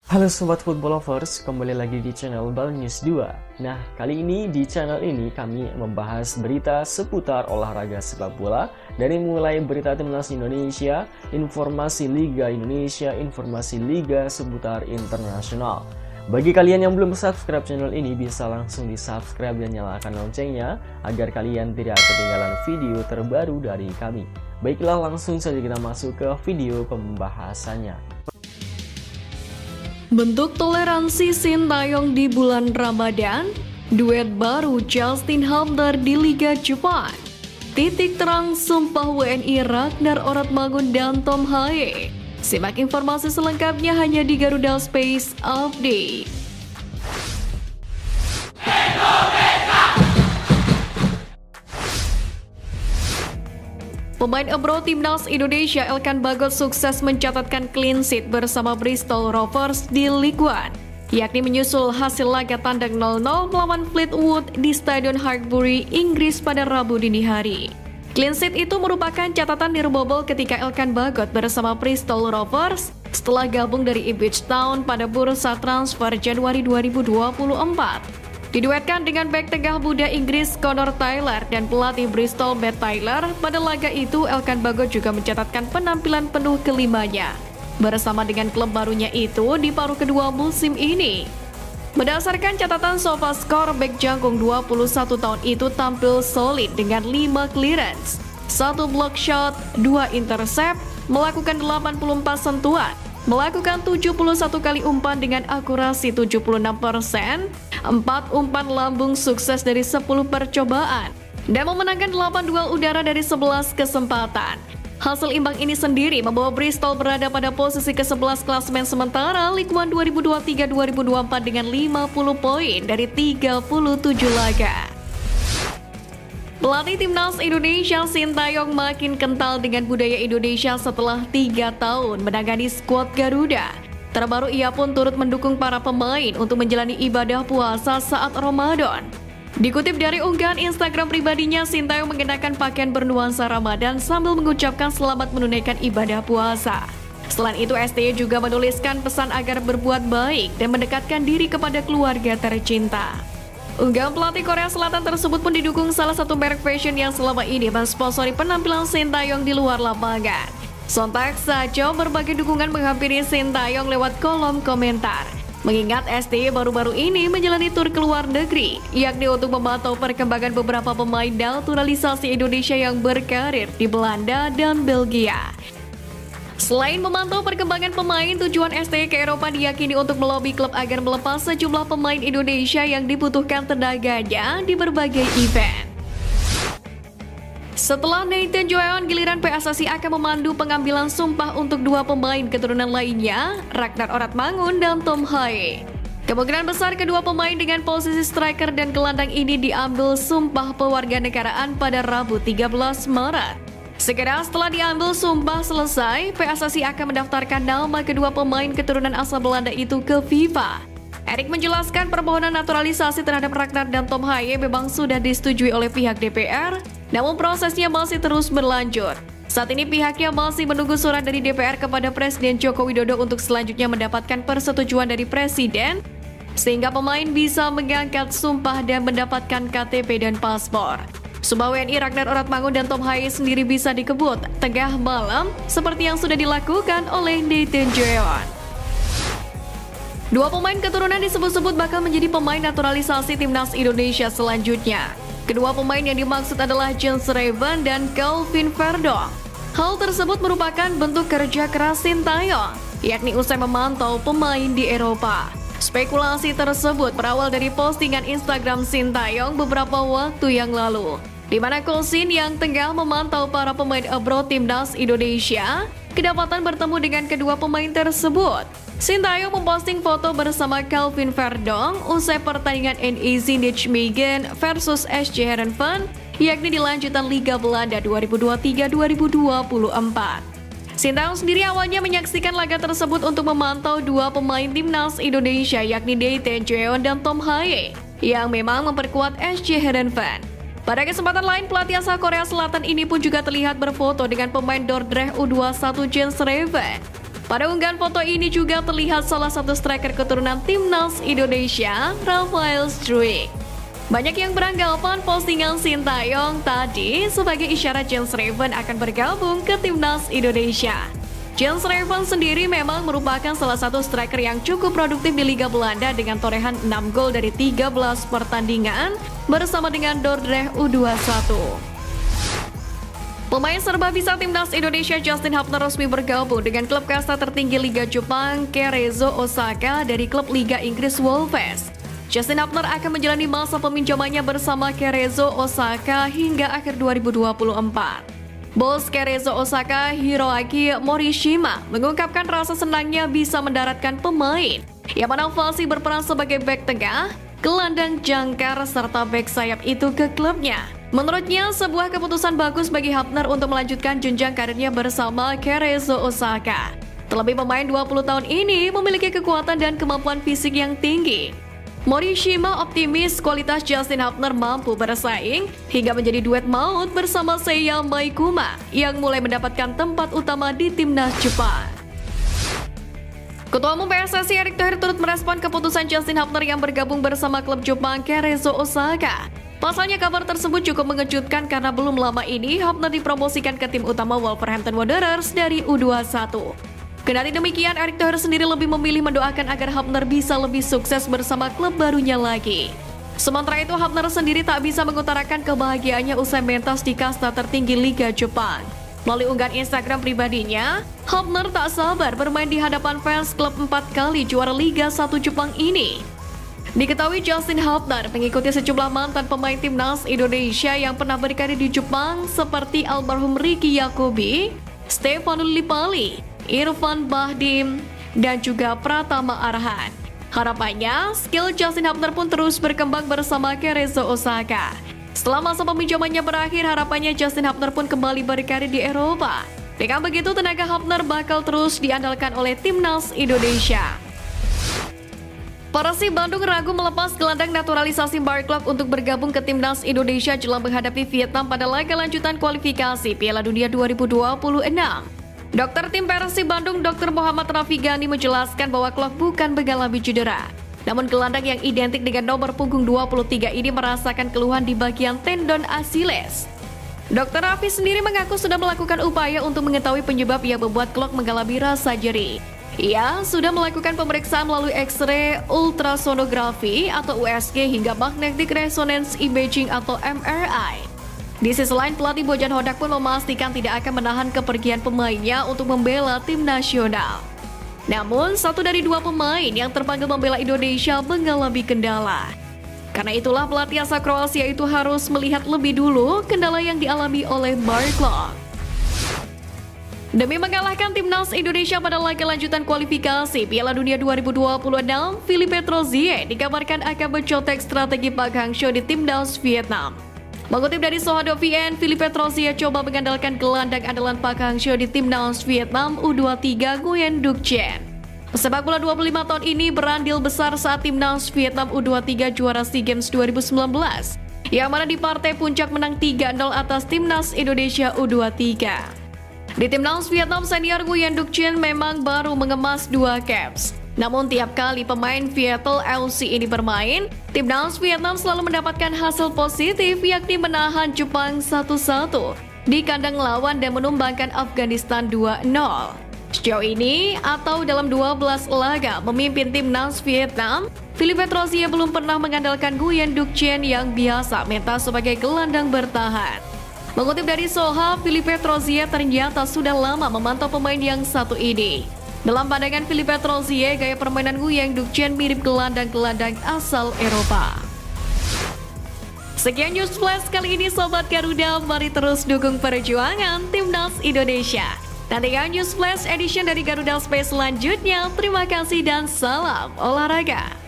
Halo Sobat Football Lovers, kembali lagi di channel Bal News 2. Nah, kali ini di channel ini kami membahas berita seputar olahraga sepak bola. Dari mulai berita timnas Indonesia, informasi Liga Indonesia, informasi Liga seputar internasional. Bagi kalian yang belum subscribe channel ini, bisa langsung di subscribe dan nyalakan loncengnya agar kalian tidak ketinggalan video terbaru dari kami. Baiklah, langsung saja kita masuk ke video pembahasannya. Bentuk toleransi Sintayong di bulan Ramadan, duet baru Justin Hubner di Liga Jepang, titik terang sumpah WNI Ragnar Oratmangun dan Tom Haye. Simak informasi selengkapnya hanya di Garuda Space Update. Pemain abroad timnas Indonesia Elkan Bagot sukses mencatatkan clean sheet bersama Bristol Rovers di League One, yakni menyusul hasil laga tandang 0-0 melawan Fleetwood di Stadion Highbury, Inggris pada Rabu dini hari. Clean sheet itu merupakan catatan nirmobel ketika Elkan Bagot bersama Bristol Rovers setelah gabung dari Ipswich Town pada bursa transfer Januari 2024. Diduetkan dengan bek tengah muda Inggris Connor Taylor dan pelatih Bristol Matt Taylor, pada laga itu Elkan Bagot juga mencatatkan penampilan penuh kelimanya bersama dengan klub barunya itu di paruh kedua musim ini. Berdasarkan catatan SofaScore, bek jangkung 21 tahun itu tampil solid dengan 5 clearance, 1 block shot, 2 intercept, melakukan 84 sentuhan, melakukan 71 kali umpan dengan akurasi 76%, 4 umpan lambung sukses dari 10 percobaan, dan memenangkan 8 duel udara dari 11 kesempatan. Hasil imbang ini sendiri membawa Bristol berada pada posisi ke-11 klasemen sementara League One 2023-2024 dengan 50 poin dari 37 laga. Pelatih timnas Indonesia Sintayong makin kental dengan budaya Indonesia setelah 3 tahun menangani skuad Garuda. Terbaru ia pun turut mendukung para pemain untuk menjalani ibadah puasa saat Ramadan. Dikutip dari unggahan Instagram pribadinya, Sintayong mengenakan pakaian bernuansa Ramadan sambil mengucapkan selamat menunaikan ibadah puasa. Selain itu, STY juga menuliskan pesan agar berbuat baik dan mendekatkan diri kepada keluarga tercinta. Unggahan pelatih Korea Selatan tersebut pun didukung salah satu merek fashion yang selama ini mensponsori penampilan Sintayong di luar lapangan. Sontak saja berbagai dukungan menghampiri Sintayong lewat kolom komentar. Mengingat STY baru-baru ini menjalani tur ke luar negeri, yakni untuk memantau perkembangan beberapa pemain naturalisasi Indonesia yang berkarir di Belanda dan Belgia. Selain memantau perkembangan pemain, tujuan STY ke Eropa diyakini untuk melobi klub agar melepas sejumlah pemain Indonesia yang dibutuhkan tenaganya di berbagai event. Setelah Nathan Joeon, giliran PSSI akan memandu pengambilan sumpah untuk 2 pemain keturunan lainnya, Ragnar Oratmangun dan Tom Haye. Kemungkinan besar kedua pemain dengan posisi striker dan gelandang ini diambil sumpah pewarganegaraan pada Rabu 13 Maret. Segera setelah diambil sumpah selesai, PSSI akan mendaftarkan nama kedua pemain keturunan asal Belanda itu ke FIFA. Erik menjelaskan permohonan naturalisasi terhadap Ragnar dan Tom Haye memang sudah disetujui oleh pihak DPR, namun prosesnya masih terus berlanjut. Saat ini pihaknya masih menunggu surat dari DPR kepada Presiden Joko Widodo untuk selanjutnya mendapatkan persetujuan dari Presiden, sehingga pemain bisa mengangkat sumpah dan mendapatkan KTP dan paspor. Sumpah WNI Ragnar Oratmangun dan Tom Haye sendiri bisa dikebut tengah malam seperti yang sudah dilakukan oleh Nathan Joeon. 2 pemain keturunan disebut-sebut bakal menjadi pemain naturalisasi timnas Indonesia selanjutnya. Kedua pemain yang dimaksud adalah Jens Reven dan Kelvin Verdong. Hal tersebut merupakan bentuk kerja keras Sintayong, yakni usai memantau pemain di Eropa. Spekulasi tersebut berawal dari postingan Instagram Sintayong beberapa waktu yang lalu, di mana Kosin yang tengah memantau para pemain abroad timnas Indonesia kedapatan bertemu dengan kedua pemain tersebut. Sintayong memposting foto bersama Kelvin Verdong usai pertandingan NEC Nijmegen versus SC Heerenveen, yakni di lanjutan Liga Belanda 2023-2024. Sintayong sendiri awalnya menyaksikan laga tersebut untuk memantau 2 pemain timnas Indonesia, yakni Nathan Joeon dan Tom Haye, yang memang memperkuat SC Heerenveen. Pada kesempatan lain, pelatih asal Korea Selatan ini pun juga terlihat berfoto dengan pemain Dordrecht U21 Jens Reven. Pada unggahan foto ini juga terlihat salah satu striker keturunan timnas Indonesia, Rafael Struijk. Banyak yang beranggapan postingan Sintayong tadi sebagai isyarat Jens Raven akan bergabung ke timnas Indonesia. Jens Raven sendiri memang merupakan salah satu striker yang cukup produktif di Liga Belanda dengan torehan 6 gol dari 13 pertandingan bersama dengan Dordrecht U21. Pemain serba bisa timnas Indonesia Justin Hubner resmi bergabung dengan klub kasta tertinggi Liga Jepang Cerezo Osaka dari klub Liga Inggris Wolves. Justin Hubner akan menjalani masa peminjamannya bersama Cerezo Osaka hingga akhir 2024. Bos Cerezo Osaka Hiroaki Morishima mengungkapkan rasa senangnya bisa mendaratkan pemain yang mana Fasih berperan sebagai bek tengah, gelandang jangkar serta bek sayap itu ke klubnya. Menurutnya, sebuah keputusan bagus bagi Hubner untuk melanjutkan jenjang karirnya bersama Cerezo Osaka. Terlebih pemain 20 tahun ini memiliki kekuatan dan kemampuan fisik yang tinggi. Morishima optimis kualitas Justin Hubner mampu bersaing hingga menjadi duet maut bersama Seiya Maikuma yang mulai mendapatkan tempat utama di timnas Jepang. Ketua Umum PSSI Erick Thohir turut merespon keputusan Justin Hubner yang bergabung bersama klub Jepang Cerezo Osaka. Pasalnya kabar tersebut cukup mengejutkan karena belum lama ini Hubner dipromosikan ke tim utama Wolverhampton Wanderers dari U21. Kendati demikian, Erick Thohir sendiri lebih memilih mendoakan agar Hubner bisa lebih sukses bersama klub barunya lagi. Sementara itu, Hubner sendiri tak bisa mengutarakan kebahagiaannya usai mentas di kasta tertinggi Liga Jepang. Melalui unggahan Instagram pribadinya, Hubner tak sabar bermain di hadapan fans klub 4 kali juara Liga 1 Jepang ini. Diketahui Justin Hubner mengikuti sejumlah mantan pemain timnas Indonesia yang pernah berkarir di Jepang seperti almarhum Ricky Yakobi, Stefano Lillipali, Irfan Bahdim, dan juga Pratama Arhan. Harapannya, skill Justin Hubner pun terus berkembang bersama Cerezo Osaka. Setelah masa peminjamannya berakhir, harapannya Justin Hubner pun kembali berkarir di Eropa. Dengan begitu, tenaga Hubner bakal terus diandalkan oleh timnas Indonesia. Persib Bandung ragu melepas gelandang naturalisasi Mark Klok untuk bergabung ke timnas Indonesia jelang menghadapi Vietnam pada laga lanjutan kualifikasi Piala Dunia 2026. Dokter tim Persib Bandung Dr. Muhammad Rafi Gani menjelaskan bahwa Klok bukan mengalami cedera. Namun gelandang yang identik dengan nomor punggung 23 ini merasakan keluhan di bagian tendon Achilles. Dr. Rafi sendiri mengaku sudah melakukan upaya untuk mengetahui penyebab yang membuat Klok mengalami rasa nyeri. Ia sudah melakukan pemeriksaan melalui X-ray ultrasonografi atau USG hingga magnetic resonance imaging atau MRI. Di sisi lain, pelatih Bojan Hodak pun memastikan tidak akan menahan kepergian pemainnya untuk membela tim nasional. Namun, satu dari dua pemain yang terpanggil membela Indonesia mengalami kendala. Karena itulah pelatih asal Kroasia itu harus melihat lebih dulu kendala yang dialami oleh Mark Klok. Demi mengalahkan timnas Indonesia pada laga lanjutan kualifikasi Piala Dunia 2026, Philippe Troussier dikabarkan akan mencontek strategi Park Hang-seo di timnas Vietnam. Mengutip dari Sohado VN, Philippe Troussier coba mengandalkan gelandang andalan Park Hang-seo di timnas Vietnam U23 Nguyen Duc Chen. Pesepak bola 25 tahun ini berandil besar saat timnas Vietnam U23 juara SEA Games 2019, yang mana di partai puncak menang 3-0 atas timnas Indonesia U23. Di timnas Vietnam, senior Nguyen Duc Chen memang baru mengemas 2 caps. Namun tiap kali pemain Viettel FC ini bermain, timnas Vietnam selalu mendapatkan hasil positif yakni menahan Jepang 1-1 di kandang lawan dan menumbangkan Afghanistan 2-0. Sejauh ini, atau dalam 12 laga memimpin timnas Vietnam, Philippe Troussier belum pernah mengandalkan Nguyen Duc Chen yang biasa mentas sebagai gelandang bertahan. Mengutip dari Soha, Philippe Troussier ternyata sudah lama memantau pemain yang satu ini. Dalam pandangan Philippe Troussier, gaya permainan Nguyen Duc Chen mirip gelandang-gelandang asal Eropa. Sekian News Flash kali ini Sobat Garuda, mari terus dukung perjuangan timnas Indonesia. Nantikan News Flash edition dari Garuda Space selanjutnya. Terima kasih dan salam olahraga.